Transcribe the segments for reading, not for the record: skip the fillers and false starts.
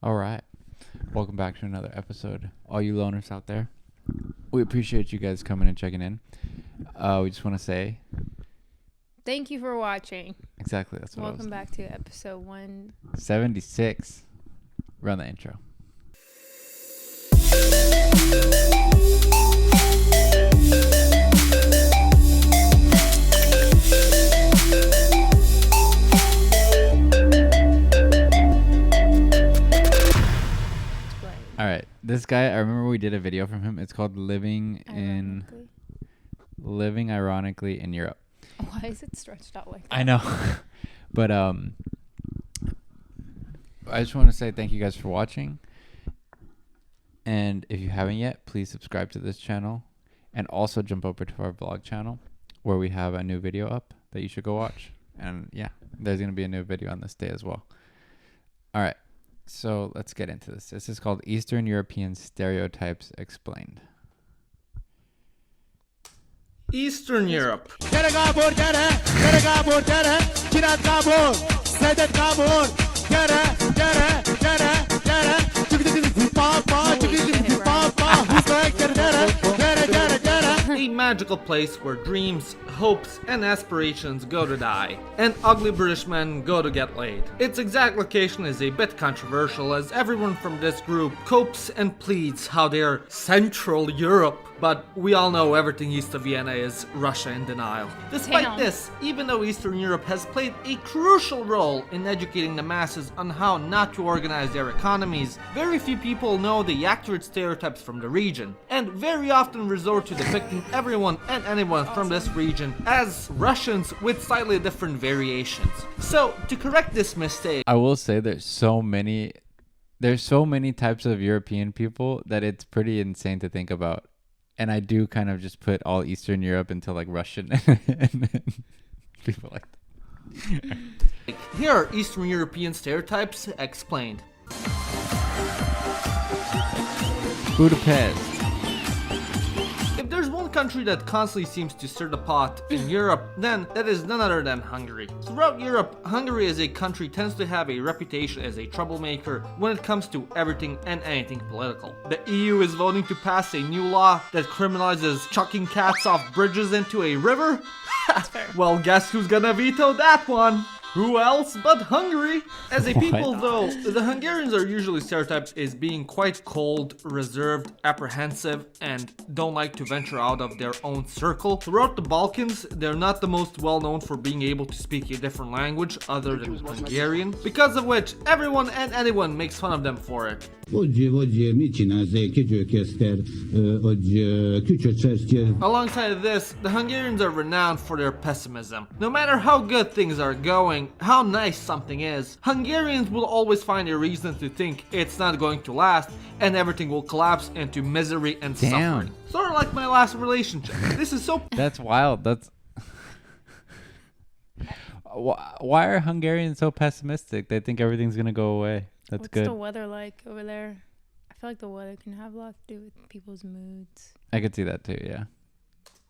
All right. Welcome back to another episode. All you loners out there, we appreciate you guys coming and checking in. We just want to say thank you for watching. exactly. That's what Welcome back to episode 176. Run the intro. All right, this guy, I remember we did a video from him. It's called Living Ironically in Europe. Why is it stretched out like that? I know. But I just want to say thank you guys for watching. And if you haven't yet, please subscribe to this channel and also jump over to our vlog channel where we have a new video up that you should go watch. And yeah, there's going to be a new video on this day as well. All right. So let's get into this. This is called Eastern European Stereotypes Explained. Eastern Europe. A magical place where dreams, hopes, and aspirations go to die, and ugly British men go to get laid. Its exact location is a bit controversial as everyone from this group copes and pleads how they're Central Europe, but we all know everything east of Vienna is Russia in denial. Despite this, even though Eastern Europe has played a crucial role in educating the masses on how not to organize their economies, very few people know the accurate stereotypes from the region, and very often resort to depicting everyone and anyone from this region as Russians with slightly different variations. So, to correct this mistake, I will say there's so many types of European people that it's pretty insane to think about. And I do kind of just put all Eastern Europe into like Russian and people like that. Here are Eastern European stereotypes explained. Budapest. If there's one country that constantly seems to stir the pot in Europe, then that is none other than Hungary. Throughout Europe, Hungary as a country tends to have a reputation as a troublemaker when it comes to everything and anything political. The EU is voting to pass a new law that criminalizes chucking cats off bridges into a river? That's fair. Well, guess who's gonna veto that one? Who else but Hungary? As a people, though, the Hungarians are usually stereotyped as being quite cold, reserved, apprehensive, and don't like to venture out of their own circle. Throughout the Balkans, they're not the most well known for being able to speak a different language other than Hungarian, because of which everyone and anyone makes fun of them for it. Alongside this, the Hungarians are renowned for their pessimism. No matter how good things are going, how nice something is, Hungarians will always find a reason to think it's not going to last and everything will collapse into misery and suffering. Sort of like my last relationship. This is so... That's wild. That's... Why are Hungarians so pessimistic? They think everything's going to go away. That's good. What's the weather like over there? I feel like the weather can have a lot to do with people's moods. I could see that too, yeah.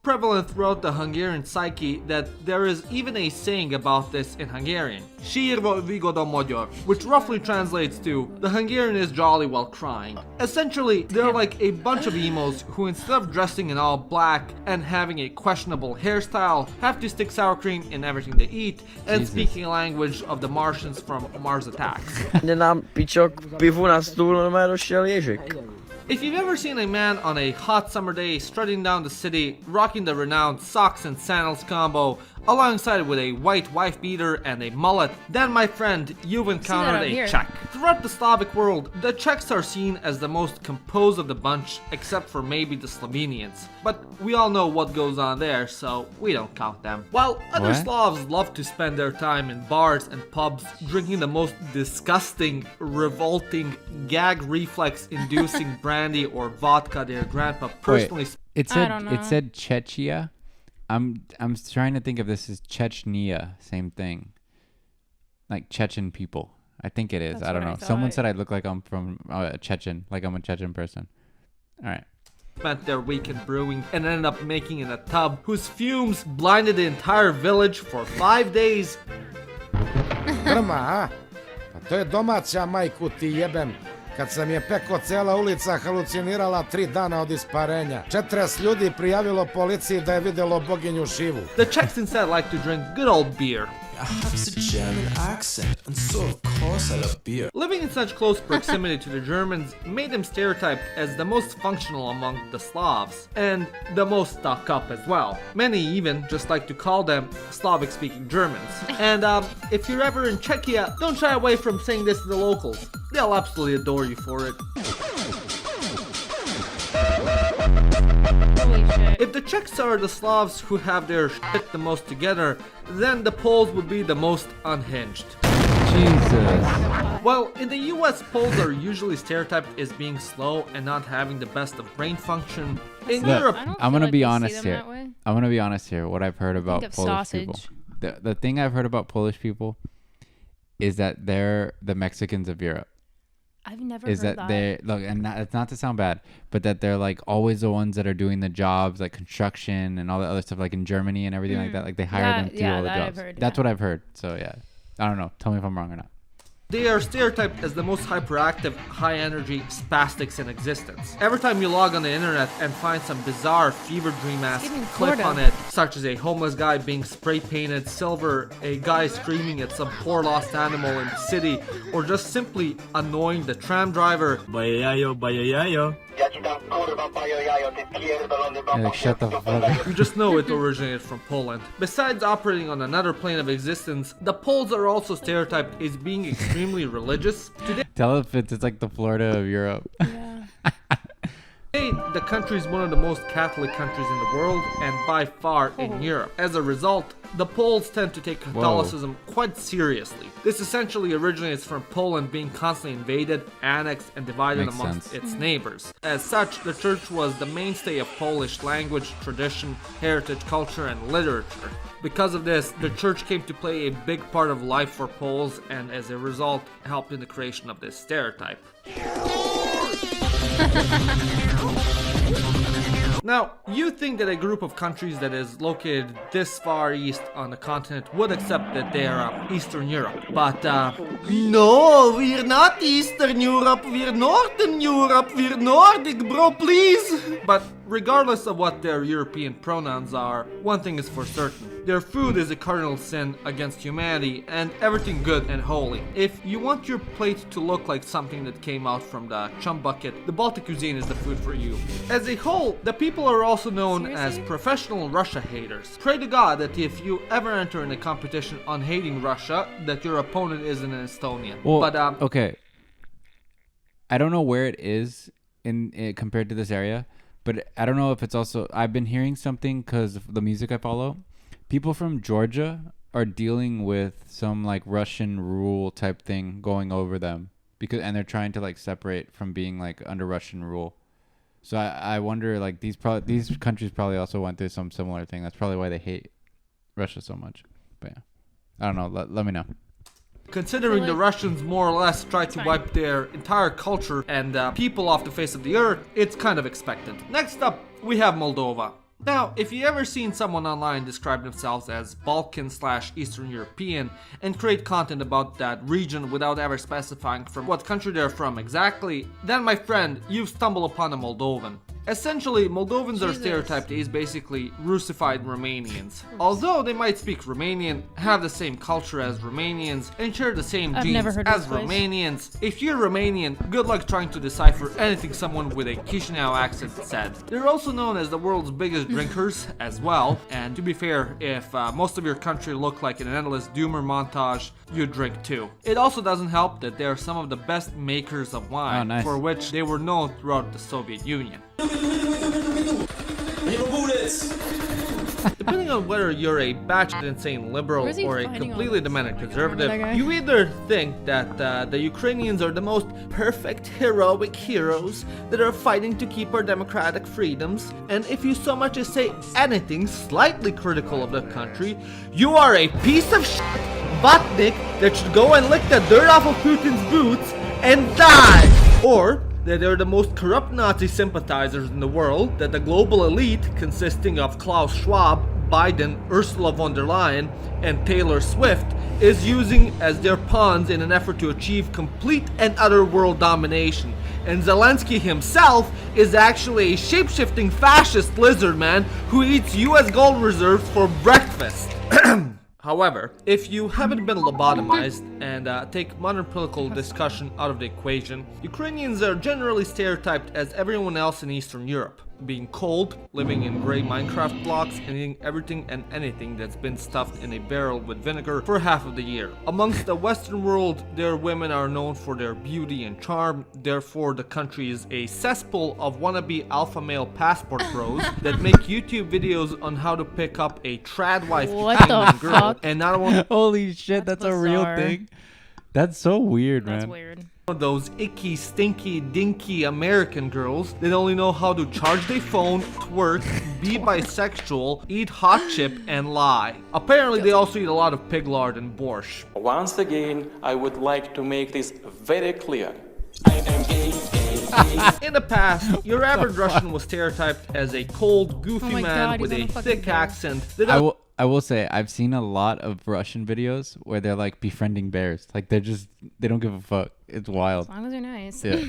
Prevalent throughout the Hungarian psyche that there is even a saying about this in Hungarian, Sírva vigod magyar, which roughly translates to, the Hungarian is jolly while crying. Essentially, they're like a bunch of emos who instead of dressing in all black and having a questionable hairstyle, have to stick sour cream in everything they eat and speaking a language of the Martians from Mars Attacks. If you've ever seen a man on a hot summer day strutting down the city, rocking the renowned socks and sandals combo, alongside with a white wife beater and a mullet, then my friend, you've encountered a Czech. Throughout the Slavic world, the Czechs are seen as the most composed of the bunch, except for maybe the Slovenians. But we all know what goes on there, so we don't count them. While other Slavs love to spend their time in bars and pubs, drinking the most disgusting, revolting, gag reflex-inducing brandy or vodka their grandpa personally... It said Czechia. I'm trying to think if this is Chechnya, same thing. Like Chechen people. I think it is. That's I don't know. Someone said I look like I'm from Chechen, like I'm a Chechen person. All right. Spent their weekend brewing and ended up making in a tub whose fumes blinded the entire village for 5 days. To je domaća majku ti jebem. Kad sam je peko cela ulica halucinirala 3 dana od isparenja. 40 ljudi prijavilo policiji da je videlo boginju Šivu. The Czechs instead like to drink good old beer. I have a German accent, and so of course I love beer. Living in such close proximity to the Germans made them stereotyped as the most functional among the Slavs, and the most stuck up as well. Many even just like to call them Slavic-speaking Germans. And if you're ever in Czechia, don't shy away from saying this to the locals. They'll absolutely adore you for it. Holy shit. If the Czechs are the Slavs who have their shit the most together, then the Poles would be the most unhinged. Jesus. Well, in the US, Poles are usually stereotyped as being slow and not having the best of brain function. In Look, Europe, I don't I'm feel gonna like be we see honest them here. that way. I'm gonna be honest here. What I've heard about of Polish sausage. people. The thing I've heard about Polish people is that they're the Mexicans of Europe. I've never Is heard that they look, and it's not to sound bad, but that they're like always the ones that are doing the jobs, like construction and all that other stuff, like in Germany and everything like that. Like they hire them to do all the that I've jobs. heard, That's yeah. what I've heard. So yeah, I don't know. Tell me if I'm wrong or not. they are stereotyped as the most hyperactive, high-energy spastics in existence. Every time you log on the internet and find some bizarre fever dream-ass Even clip Florida. on it, such as a homeless guy being spray-painted silver, a guy screaming at some poor lost animal in the city, or just simply annoying the tram driver, Bajajajo, bajajajo. Ja ci dam kurwa bajo jajo, ty pierdolony Yeah, like, shut the fuck up. you just know it originated from Poland. Besides operating on another plane of existence, the Poles are also stereotyped as being extremely religious. Tell if it's like the Florida of Europe. Yeah. Today, the country is one of the most Catholic countries in the world, and by far in Europe. As a result, the Poles tend to take Catholicism quite seriously. This essentially originates from Poland being constantly invaded, annexed, and divided Makes amongst sense. its neighbors. As such, the church was the mainstay of Polish language, tradition, heritage, culture, and literature. Because of this, the church came to play a big part of life for Poles, and as a result, helped in the creation of this stereotype. Now, you think that a group of countries that is located this far east on the continent would accept that they are Eastern Europe, but no, we're not Eastern Europe, we're Northern Europe, we're Nordic, bro, please! But regardless of what their European pronouns are, one thing is for certain. Their food is a cardinal sin against humanity and everything good and holy. If you want your plate to look like something that came out from the chum bucket, the Baltic cuisine is the food for you. As a whole, the people are also known as professional Russia haters. Pray to God that if you ever enter in a competition on hating Russia, that your opponent isn't an Estonian. Well, But okay. I don't know where it is in compared to this area, but I don't know if it's also. I've been hearing something because of the music I follow. People from Georgia are dealing with some like Russian rule type thing going over them and they're trying to like separate from being like under Russian rule. So I wonder like these countries probably also went through some similar thing. That's probably why they hate Russia so much. But yeah, I don't know. Let me know. considering the like- Russians more or less tried to wipe their entire culture and people off the face of the earth, it's kind of expected. Next up, we have Moldova. Now, if you ever seen someone online describe themselves as Balkan/Eastern European and create content about that region without ever specifying from what country they're from exactly, then my friend, you've stumbled upon a Moldovan. Essentially, Moldovans are Jesus. stereotyped as basically Russified Romanians. Although they might speak Romanian, have the same culture as Romanians, and share the same I've genes never heard of as this place. Romanians, if you're Romanian, good luck trying to decipher anything someone with a Chisinau accent said. They're also known as the world's biggest drinkers as well, and to be fair, if most of your country looked like an endless doomer montage, you drink too. It also doesn't help that they're some of the best makers of wine, Oh, nice. for which they were known throughout the Soviet Union. Depending on whether you're a batshit insane liberal Where's he or a finding all completely this? demented I can't conservative, remember that guy. you either think that the Ukrainians are the most perfect, heroic heroes that are fighting to keep our democratic freedoms, and if you so much as say anything slightly critical of the country, you are a piece of shit, Vatnik, that should go and lick the dirt off of Putin's boots and die! Or that they're the most corrupt Nazi sympathizers in the world, that the global elite, consisting of Klaus Schwab, Biden, Ursula von der Leyen, and Taylor Swift is using as their pawns in an effort to achieve complete and utter world domination. And Zelensky himself is actually a shape-shifting fascist lizard man who eats US gold reserves for breakfast. However, if you haven't been lobotomized and take modern political discussion out of the equation, Ukrainians are generally stereotyped as everyone else in Eastern Europe, being cold, living in grey Minecraft blocks, and eating everything and anything that's been stuffed in a barrel with vinegar for half of the year. Amongst the Western world, their women are known for their beauty and charm, therefore the country is a cesspool of wannabe alpha male passport bros that make YouTube videos on how to pick up a trad wife What Ukrainian the girl, fuck? and not one Holy shit, that's a real bizarre. thing. That's so weird, That's man. weird. of those icky, stinky, dinky American girls that only know how to charge their phone, twerk, be bisexual, eat hot chip, and lie. Apparently, they also eat a lot of pig lard and borscht. Once again, I would like to make this very clear. I am gay. In the past, your average Russian was stereotyped as a cold, goofy Oh my man God, with he's a on a fucking thick bear. accent that I will say I've seen a lot of Russian videos where they're like befriending bears. Like they don't give a fuck. It's wild. As long as you're nice. Yeah.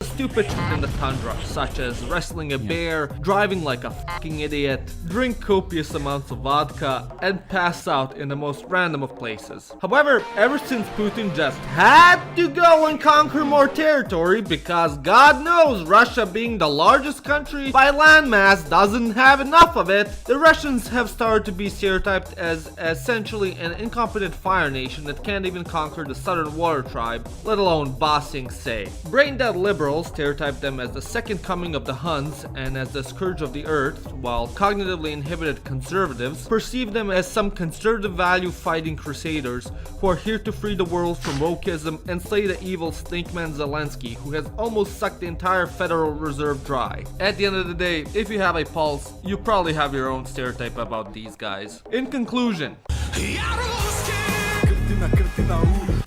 stupid shit in the tundra, such as wrestling a bear, driving like a fucking idiot, drink copious amounts of vodka, and pass out in the most random of places. However, ever since Putin just had to go and conquer more territory because God knows Russia being the largest country by landmass doesn't have enough of it, the Russians have started to be stereotyped as essentially an incompetent fire nation that can't even conquer the Southern Water Tribe, let alone bossing say. Brain-dead liberals stereotype them as the second coming of the Huns and as the scourge of the earth, while cognitively inhibited conservatives perceive them as some conservative value-fighting crusaders who are here to free the world from wokeism and slay the evil stinkman Zelensky, who has almost sucked the entire Federal Reserve dry. At the end of the day, if you have a pulse, you probably have your own stereotype about these guys. In conclusion,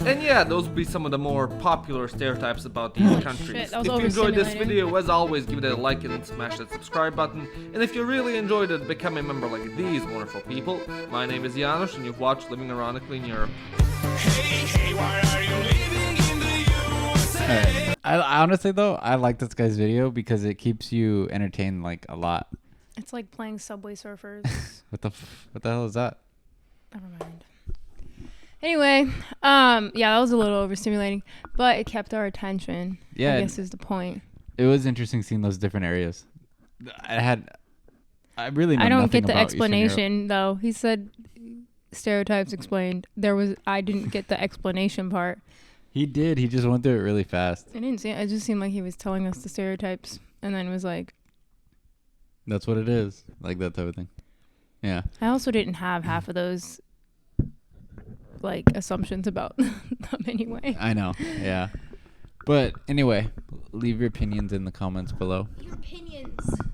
and yeah, those would be some of the more popular stereotypes about these Holy countries. shit, that was If you enjoyed this overstimulating. video, as always, give it a like and smash that subscribe button. And if you really enjoyed it, become a member like these wonderful people. My name is Janusz, and you've watched Living Ironically in Europe. I honestly though, I like this guy's video because it keeps you entertained like a lot. It's like playing Subway Surfers. What the hell is that? Never mind. Anyway, yeah, that was a little overstimulating, but it kept our attention. Yeah, I guess is the point. It was interesting seeing those different areas. I really know I don't nothing get the about Eastern Europe. explanation though. He said stereotypes explained. I didn't get the explanation part. He did. He just went through it really fast. It just seemed like he was telling us the stereotypes and then was like, That's what it is. Like that type of thing. Yeah. I also didn't have half of those like assumptions about them anyway. I know. Yeah. But anyway, leave your opinions in the comments below.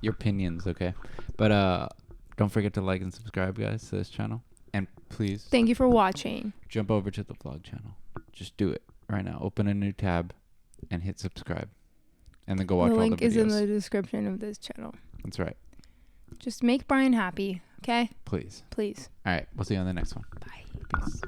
Your opinions, okay. But don't forget to like and subscribe, guys, to this channel. And please Thank you for watching. jump over to the vlog channel. Just do it right now. Open a new tab and hit subscribe. And then go watch The all the link videos. is in the description of this channel. That's right. Just make Brian happy, okay? Please. Please. All right. We'll see you on the next one. Bye. Peace.